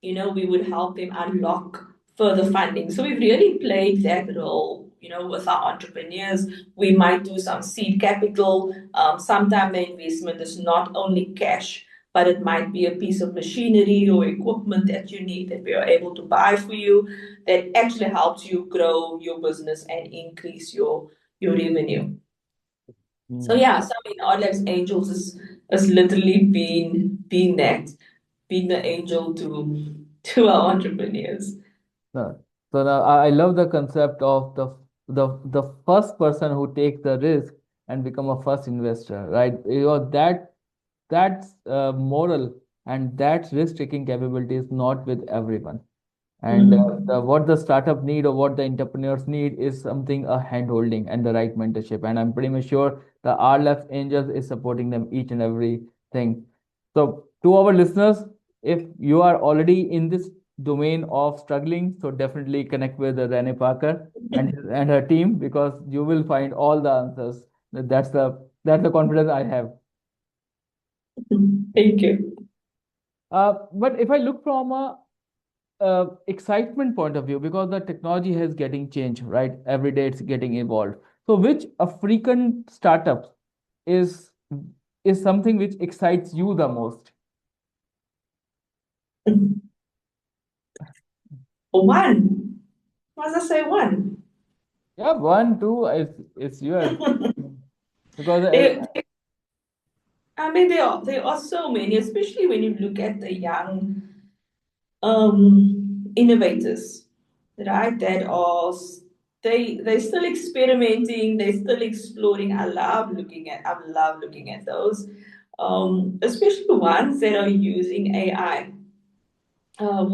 we would help them unlock further funding. So we've really played that role, with our entrepreneurs. We might do some seed capital. Sometimes the investment is not only cash, but it might be a piece of machinery or equipment that you need that we are able to buy for you that actually helps you grow your business and increase your revenue. So Mm. yeah, so I mean, Odd Labs Angels has literally been that, being the angel to our entrepreneurs. No. So now I love the concept of the first person who takes the risk and become a first investor, right? That's moral, and that risk-taking capability is not with everyone. And Mm. what the startup need or what the entrepreneurs need is something a hand holding and the right mentorship. And I'm pretty much sure the R Labs Angels is supporting them each and everything. So to our listeners, if you are already in this domain of struggling, so definitely connect with Rene Parker and her team, because you will find all the answers. That's the confidence I have. Thank you. But if I look from a excitement point of view, because the technology is getting changed, right? Every day it's getting evolved. So which African startup is is something which excites you the most? One. Must I say one? Yeah, one, two, it's yours. Because They, I mean, there are so many, especially when you look at the young innovators, right? That are they're still experimenting, they're still exploring. I love looking at those, especially ones that are using AI.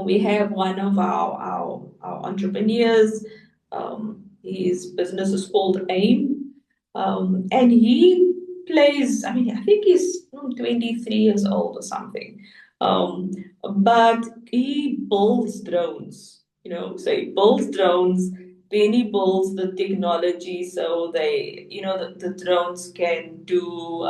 We have one of our entrepreneurs. His business is called AIM, and he plays. I mean, I think he's 23 years old or something, um, but he builds drones. So he builds drones. Then he builds the technology so the drones can do.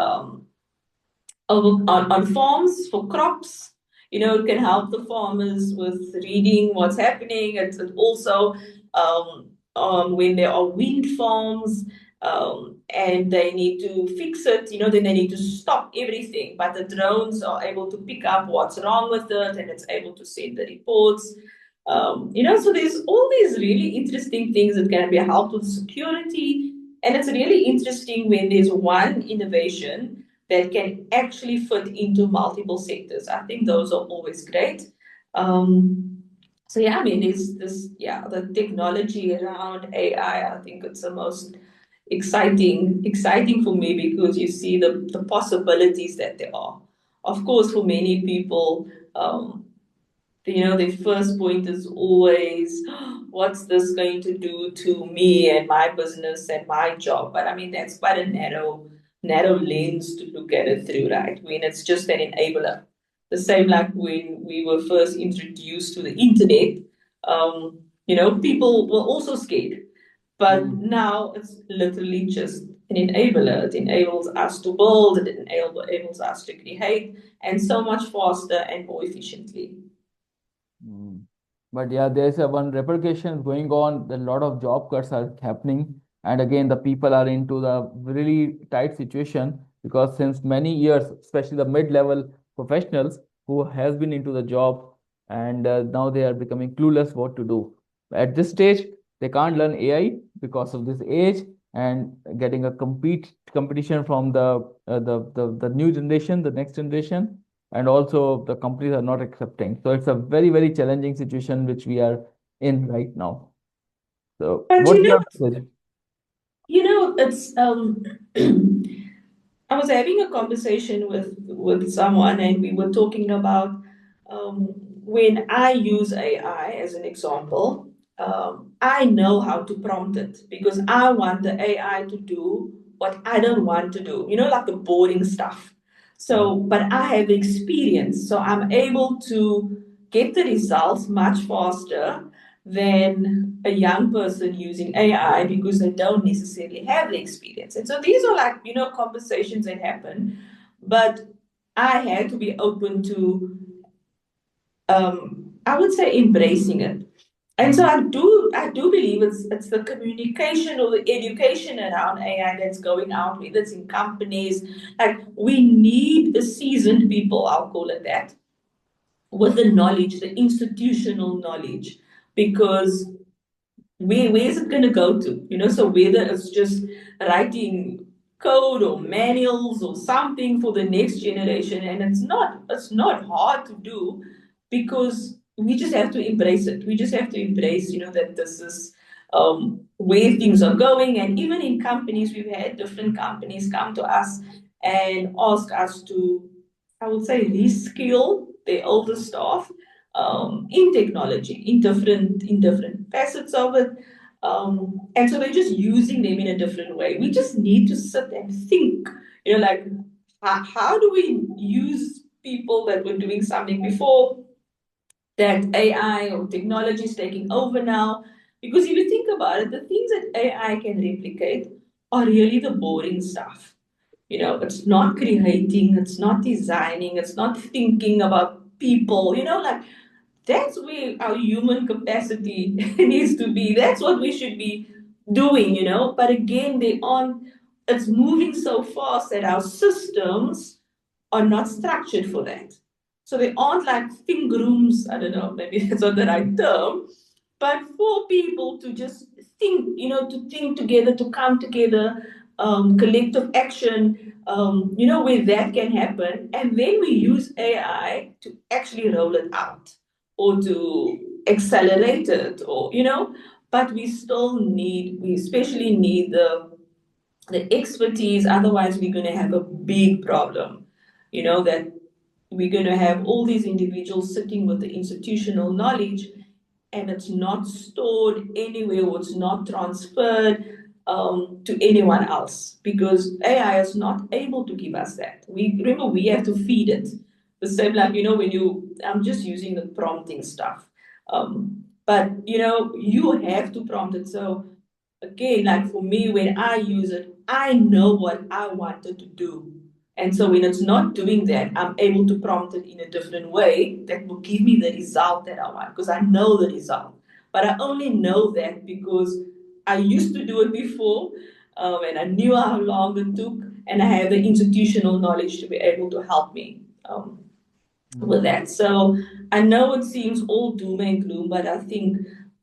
On farms for crops. It can help the farmers with reading what's happening. It also, when there are wind farms and they need to fix it, then they need to stop everything. But the drones are able to pick up what's wrong with it and it's able to send the reports. So there's all these really interesting things that can be helped with security. And it's really interesting when there's one innovation that can actually fit into multiple sectors. I think those are always great. So yeah, I mean, the technology around AI. I think it's the most exciting for me because you see the possibilities that there are. Of course, for many people, their first point is always, what's this going to do to me and my business and my job? But I mean, that's quite a narrow lens to look at it through, right? When it's just an enabler. The same like when we were first introduced to the internet, people were also scared. But Mm. now it's literally just an enabler. It enables us to build, enables us to create, and so much faster and more efficiently. Mm. But yeah, there's a one repercussions going on. A lot of job cuts are happening, and again, the people are into the really tight situation because since many years, especially the mid-level professionals who has been into the job, and now they are becoming clueless what to do. At this stage, they can't learn AI because of this age and getting a competition from the new generation, the next generation, and also the companies are not accepting. So it's a very, very challenging situation which we are in right now. So But what's your message? it's I was having a conversation with someone, and we were talking about when I use AI as an example. I know how to prompt it because I want the AI to do what I don't want to do. Like the boring stuff. Mm, So, but I have experience, so I'm able to get the results much faster than a young person using AI because they don't necessarily have the experience. And so these are like, conversations that happen, but I had to be open to, I would say, embracing it. And so mm, I do believe it's the communication or the education around AI that's going out, whether it's in companies. Like we need the seasoned people, I'll call it that, with the knowledge, the institutional knowledge, because where is it going to go to? So whether it's just writing code or manuals or something for the next generation, and it's not hard to do because we just have to embrace it. We just have to embrace, that this is where things are going. And even in companies, we've had different companies come to us and ask us to, I would say, reskill their older staff in technology, in different facets of it. And so they're just using them in a different way. We just need to sit and think, like how do we use people that were doing something before that AI or technology is taking over now? Because if you think about it, the things that AI can replicate are really the boring stuff. It's not creating, it's not designing, it's not thinking about people, like that's where our human capacity needs to be. That's what we should be doing. But again, it's moving so fast that our systems are not structured for that. So they aren't like think rooms, I don't know, maybe that's not the right term, but for people to just to think together, to come together, collective action, where that can happen. And then we use AI to actually roll it out or to accelerate it or. but we especially need the expertise. Otherwise, we're going to have a big problem. That we're going to have all these individuals sitting with the institutional knowledge, and it's not stored anywhere, or it's not transferred to anyone else, because AI is not able to give us that. We have to feed it. The same, like, when I'm just using the prompting stuff. But you have to prompt it. So again, like for me, when I use it, I know what I wanted to do. And so when it's not doing that, I'm able to prompt it in a different way that will give me the result that I want, because I know the result. But I only know that because I used to do it before, and I knew how long it took, and I have the institutional knowledge to be able to help me. With that. So I know it seems all doom and gloom, but I think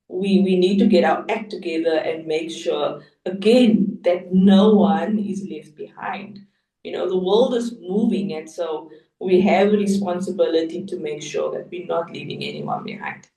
we need to get our act together and make sure, again, that no one is left behind. The world is moving, and so we have a responsibility to make sure that we're not leaving anyone behind.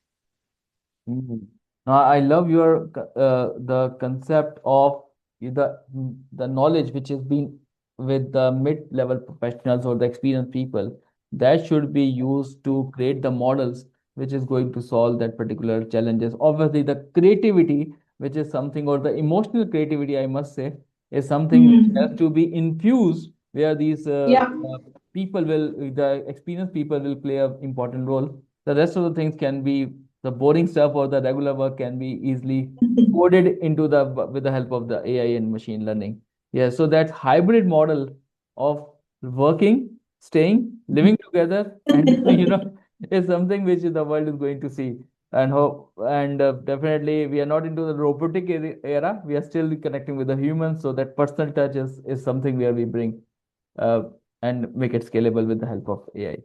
Mhm. I love your the concept of the knowledge which has been with the mid-level professionals or the experienced people that should be used to create the models which is going to solve that particular challenges. Obviously, the creativity, which is something, or the emotional creativity, I must say, is something which has Mhm. to be infused where these Yeah. people will, the experienced people will play an important role. The rest of the things can be the boring stuff, or the regular work can be easily coded into the with the help of the AI and machine learning. Yeah, so that hybrid model of working, staying, living together, and is something which the world is going to see. And hope, and definitely we are not into the robotic era. We are still connecting with the humans, so that personal touch is something where we bring uh, and make it scalable with the help of AI.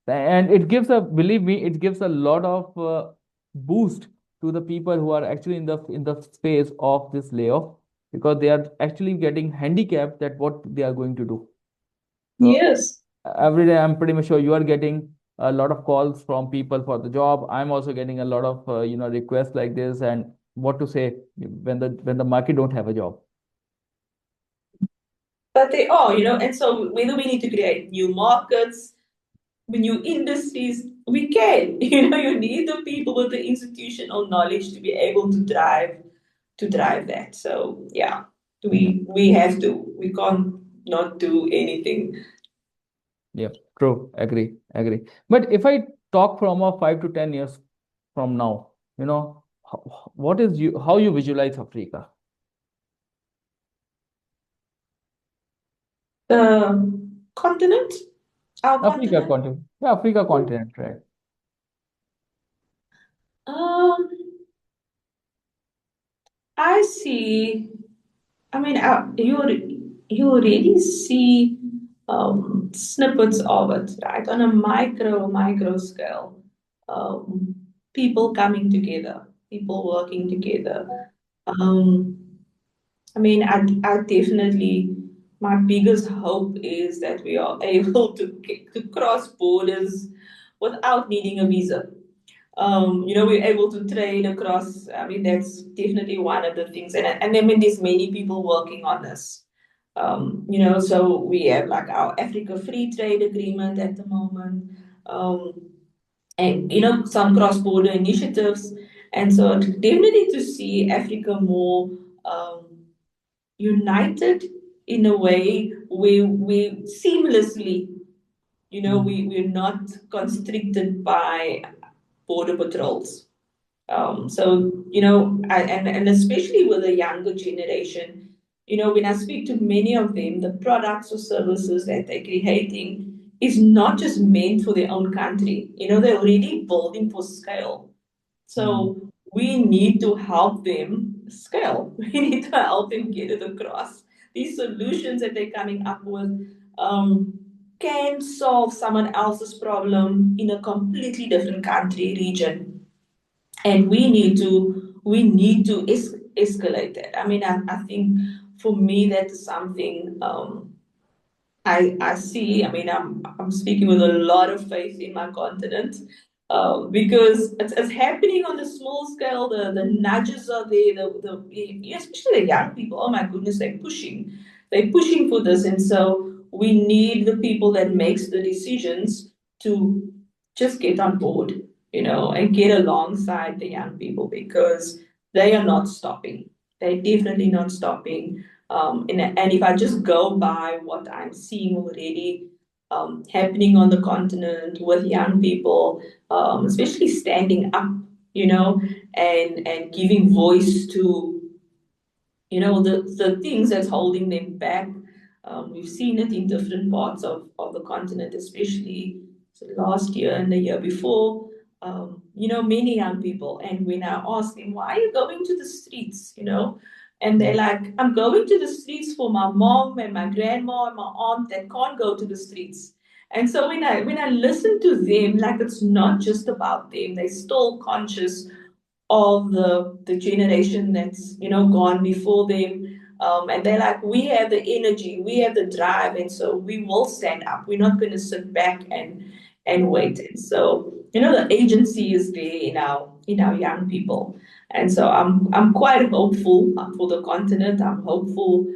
And it gives a, believe me, it gives a lot of boost to the people who are actually in the space of this layoff, because they are actually getting handicapped that what they are going to do. So Yes. every day, I'm pretty much sure you are getting a lot of calls from people for the job. I'm also getting a lot of requests like this, and what to say when the market don't have a job. But they are, and so whether we need to create new markets, new industries, we can. You need the people with the institutional knowledge to be able to drive that. So yeah, we have to. We can't not do anything. Yeah, true. Agree, agree. But if I talk from a 5 to 10 years from now, what is you how you visualize Africa? The continent, our Africa continent. continent. Yeah, Africa continent, right? Um, I see. I mean, you already see snippets of it, right? On a micro scale, um, people coming together, people working together. Um, I mean, I definitely, my biggest hope is that we are able to cross borders without needing a visa. We're able to trade across. I mean, that's definitely one of the things. And I mean, there's many people working on this. So we have like our Africa Free Trade Agreement at the moment, and some cross-border initiatives. And so definitely to see Africa more united in a way where we seamlessly, we're not constricted by border patrols. And especially with the younger generation, when I speak to many of them, the products or services that they're creating is not just meant for their own country. They're already building for scale. Mm. So we need to help them scale. We need to help them get it across. These solutions that they're coming up with um, can solve someone else's problem in a completely different country, region, and we need to escalate that. I mean, I think for me that is something I see. I mean, I'm speaking with a lot of faith in my continent, Because it's happening on the small scale. The nudges are there. Especially the young people. Oh my goodness, they're pushing for this, and so we need the people that makes the decisions to just get on board, and get alongside the young people because they are not stopping. They're definitely not stopping. And if I just go by what I'm seeing already happening on the continent with young people, especially standing up, and giving voice to the things that's holding them back. We've seen it in different parts of the continent, especially last year and the year before. Many young people, and when I ask them, why are you going to the streets, and they're like, I'm going to the streets for my mom and my grandma and my aunt that can't go to the streets. And so when I listen to them, like it's not just about them, they're still conscious of the generation that's gone before them, and they're like, we have the energy, we have the drive, and so we will stand up. We're not going to sit back and wait. And so the agency is there in our young people, and so I'm quite hopeful for the continent. I'm hopeful,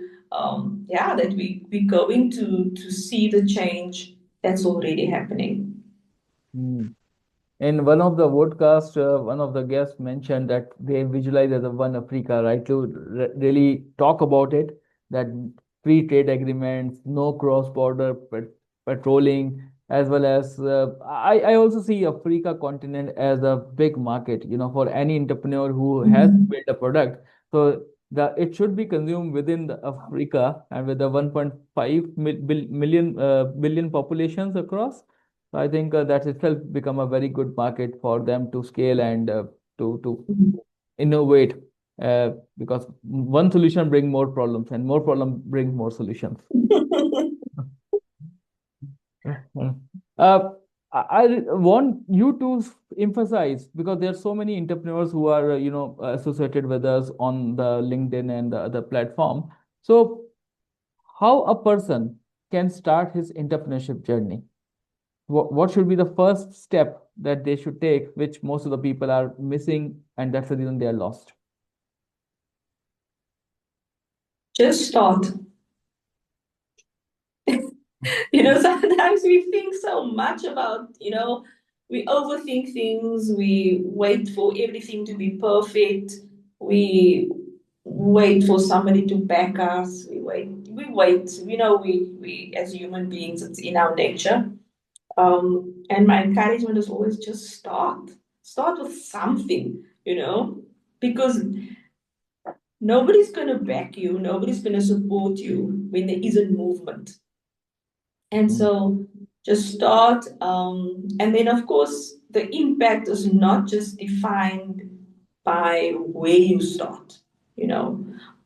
yeah, that we're going to see the change that's already happening. Mm. In one of the podcasts, one of the guests mentioned that they visualize as a one Africa, right? To really talk about it, that free trade agreements, no cross-border patrolling, as well as I also see Africa continent as a big market, for any entrepreneur who has Mhm. built a product. So it should be consumed within the Africa, and with the 1.5 million billion populations across. So I think that itself become a very good market for them to scale and to innovate, because one solution bring more problems, and more problem bring more solutions. Mhm. Uh, I want you to emphasize, because there are so many entrepreneurs who are associated with us on the LinkedIn and the other platform. So how a person can start his entrepreneurship journey? What should be the first step that they should take, which most of the people are missing, and that's the reason they are lost? Just start. Sometimes we think so much about, we overthink things, we wait for everything to be perfect, we wait for somebody to back us, we wait, we as human beings, it's in our nature. And my encouragement is always just start. Start with something, because nobody's going to back you, nobody's going to support you when there isn't movement. And Mm, so just start. And then, of course, the impact is not just defined by where you start,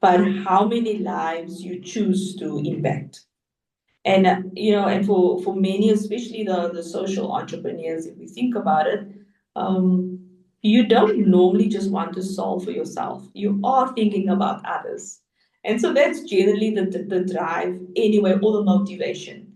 but how many lives you choose to impact. And, and for many, especially the social entrepreneurs, if we think about it, um, you don't normally just want to solve for yourself. You are thinking about others. And so that's generally the drive anyway, or the motivation.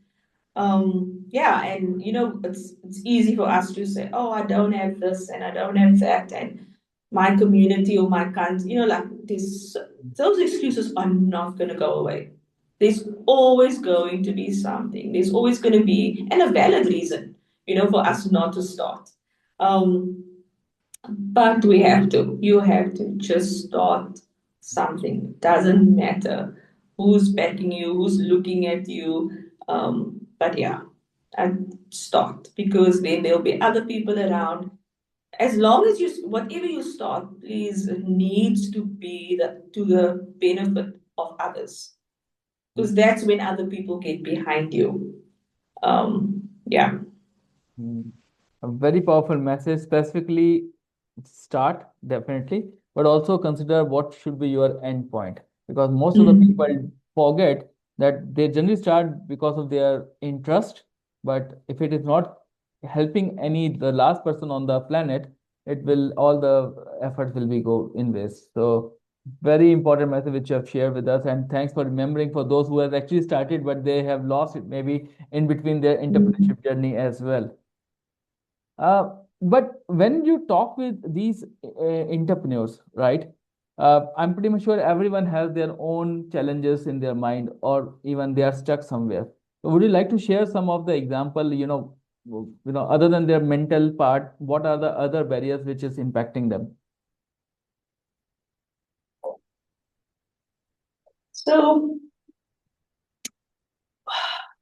Yeah, and it's easy for us to say, oh, I don't have this and I don't have that, and my community or my country, like this. Those excuses are not going to go away. There's always going to be something. There's always going to be, and a valid reason, for us not to start. Um, but we have to. You have to just start something. Doesn't matter who's backing you, who's looking at you. But yeah, and start, because then there'll be other people around. As long as whatever you start, please, it needs to be to the benefit of others, mm, because that's when other people get behind you. Yeah. mm. A very powerful message. Specifically, start definitely, but also consider what should be your end point, because most of the Mhm. people forget that they generally start because of their interest, but if it is not helping any the last person on the planet, it will all the efforts will be go in waste. So very important message which you have shared with us, and thanks for remembering for those who have actually started but they have lost it maybe in between their entrepreneurship journey as well. But when you talk with these entrepreneurs, right? I'm pretty much sure everyone has their own challenges in their mind, or even they are stuck somewhere. So would you like to share some of the example, other than their mental part, what are the other barriers which is impacting them? So,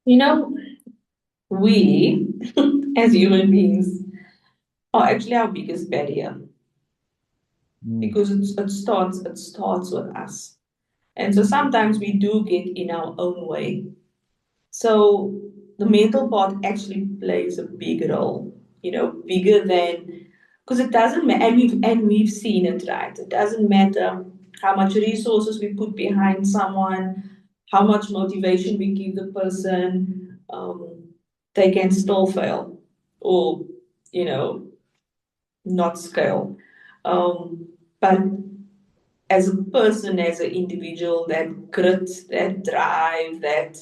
you know, we as human beings are actually our biggest barrier Mm, because it starts with us. And so sometimes we do get in our own way. So the mental part actually plays a big role, bigger than because it doesn't matter, and we've seen it, right? It doesn't matter how much resources we put behind someone, how much motivation we give the person, they can still fail or you know not scale. But as a person, as an individual, that grit, that drive, that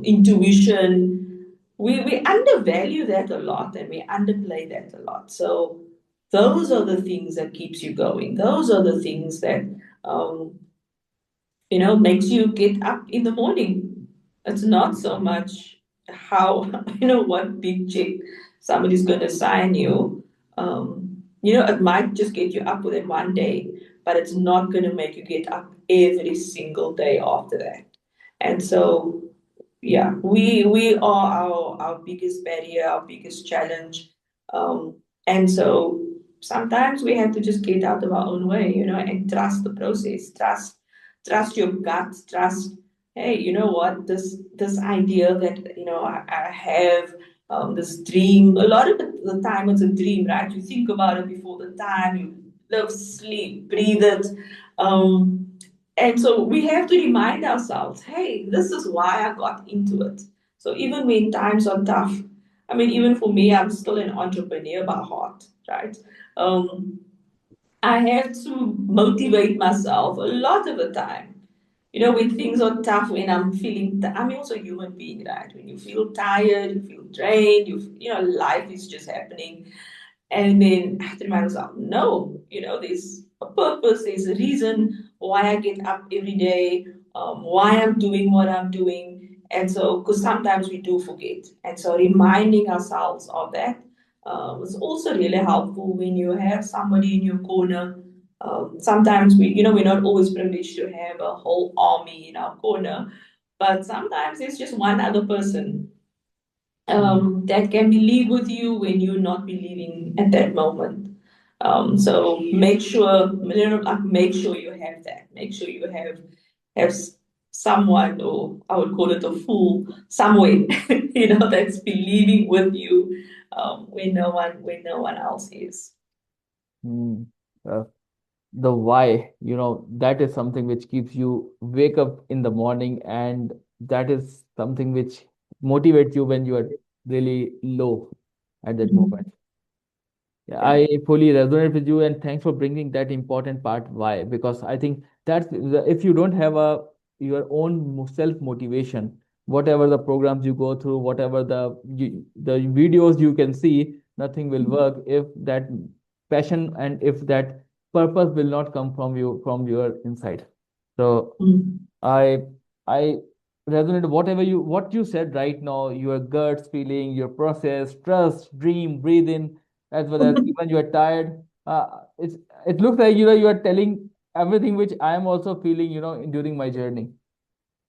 intuition, we undervalue that a lot and we underplay that a lot. So those are the things that keeps you going. Those are the things that um, makes you get up in the morning. It's not so much how, what big check somebody's going to sign you. It might just get you up with it one day, but it's not going to make you get up every single day after that. And so yeah, we are our biggest barrier, our biggest challenge, and so sometimes we have to just get out of our own way, and trust the process, trust your gut, trust. Hey, you know what? This idea that I have, this dream. A lot of the time, it's a dream, right? You think about it before the time. You live, sleep, breathe it. And so we have to remind ourselves, hey, this is why I got into it. So even when times are tough, I mean, even for me, I'm still an entrepreneur by heart, right? Um, I have to motivate myself a lot of the time. When things are tough, when I'm feeling, I'm also a human being, right? When you feel tired, you feel drained, life is just happening. And then I have to remind myself, no, there's a purpose, there's a reason why I get up every day, why I'm doing what I'm doing. And so, because sometimes we do forget. And so, reminding ourselves of that is also really helpful when you have somebody in your corner. Sometimes we're not always privileged to have a whole army in our corner, but sometimes it's just one other person mm, that can believe with you when you're not believing at that moment. So make sure, like make sure you have that. Make sure you have someone, or I would call it a fool, somewhere, that's believing with you when no one else is. mm. Uh, the why, that is something which keeps you wake up in the morning, and that is something which motivates you when you are really low at that Mhm. moment. Yeah, Yeah. I fully resonate with you, and thanks for bringing that important part. Why? Because I think if you don't have your own self motivation, whatever the programs you go through, whatever the videos you can see, nothing will work if that passion and if that purpose will not come from you, from your inside. So Mm. I I resonate what you said right now, your guts feeling, your process, trust, dream, breathe in, as well as even you are tired. It looks like you are telling everything which I am also feeling, during my journey.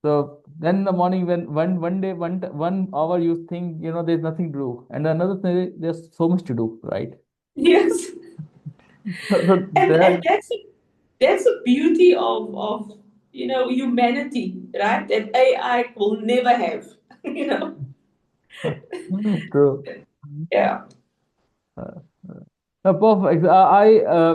So then in the morning, when one day, 1 hour, you think, there's nothing to do, and another thing, there's so much to do, right? Yes. So And that that's the beauty of humanity, right? That AI will never have. you know true. yeah. Uh, Perfect.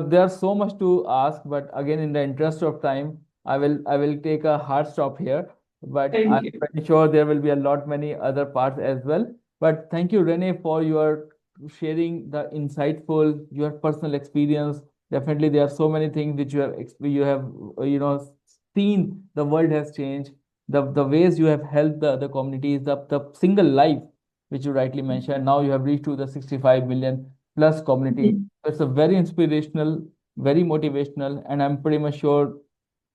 There's so much to ask, but again, in the interest of time, I will take a hard stop here. But I'm Thank you. pretty sure there will be a lot many other parts as well. But thank you, Rene, for your sharing the insightful, your personal experience. Definitely, there are so many things which you have seen. The world has changed. The ways you have helped the communities, the single life which you rightly mentioned. Now you have reached to the 65 million. plus community. It's a very inspirational, very motivational, and I'm pretty much sure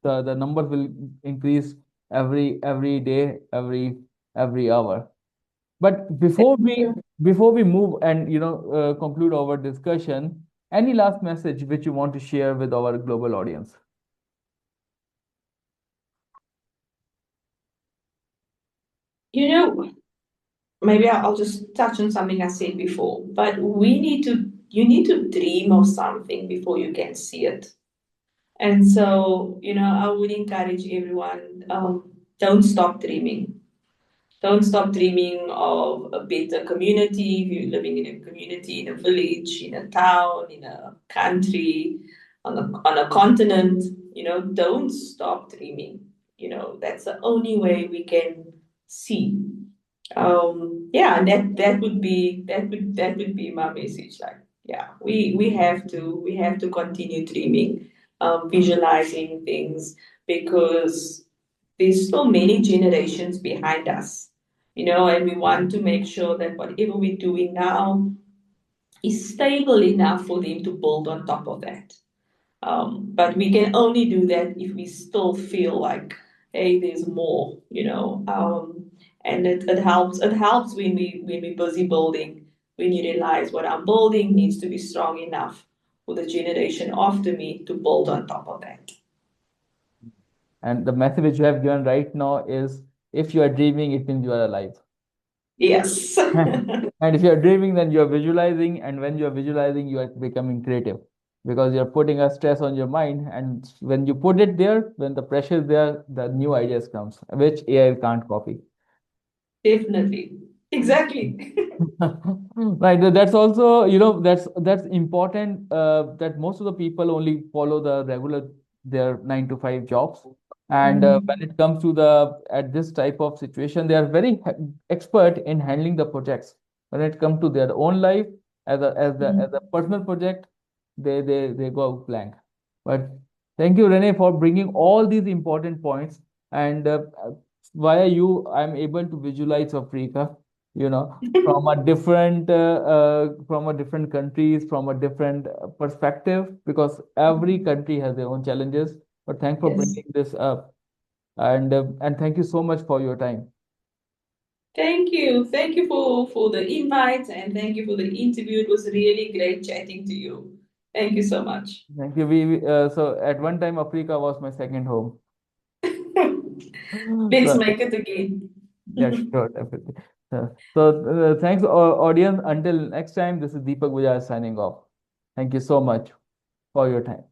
the numbers will increase every day, every hour. But before we move and conclude our discussion, any last message which you want to share with our global audience? You know, maybe I'll just touch on something I said before, but you need to dream of something before you can see it. And so, I would encourage everyone, don't stop dreaming. Don't stop dreaming of a better community. If you're living in a community, in a village, in a town, in a country, on a continent, don't stop dreaming. That's the only way we can see. Yeah, and that would be my message. Like, yeah, we have to continue dreaming, visualizing things, because there's so many generations behind us, and we want to make sure that whatever we're doing now is stable enough for them to build on top of that. But we can only do that if we still feel like, hey, there's more, and it helps. It helps when we're busy building, when you realize what I'm building needs to be strong enough for the generation after me to build on top of that. And the message which you have given right now is if you are dreaming, it means you are alive. Yes. And if you are dreaming, then you are visualizing, and when you are visualizing, you are becoming creative because you're putting a stress on your mind. And when you put it there, when the pressure is there, the new ideas comes, which AI can't copy. Definitely. Exactly. Right, that's also, that's important, that most of the people only follow the regular their 9 to 5 jobs. And when Mhm. it comes to the at this type of situation, they are very expert in handling the projects. When it comes to their own life as a personal project, they go out blank. But thank you, Rene, for bringing all these important points. And via you, I'm able to visualize Africa, from a different countries, from a different perspective, because every country has their own challenges. But thanks for Yes. bringing this up, and thank you so much for your time. Thank you. Thank you for the invite, and thank you for the interview. It was really great chatting to you. Thank you so much. Thank you. So at one time, Africa was my second home. Let's So make it again. yeah, sure, definitely. Thanks, audience. Until next time, this is Deepak Bajaj signing off. Thank you so much for your time.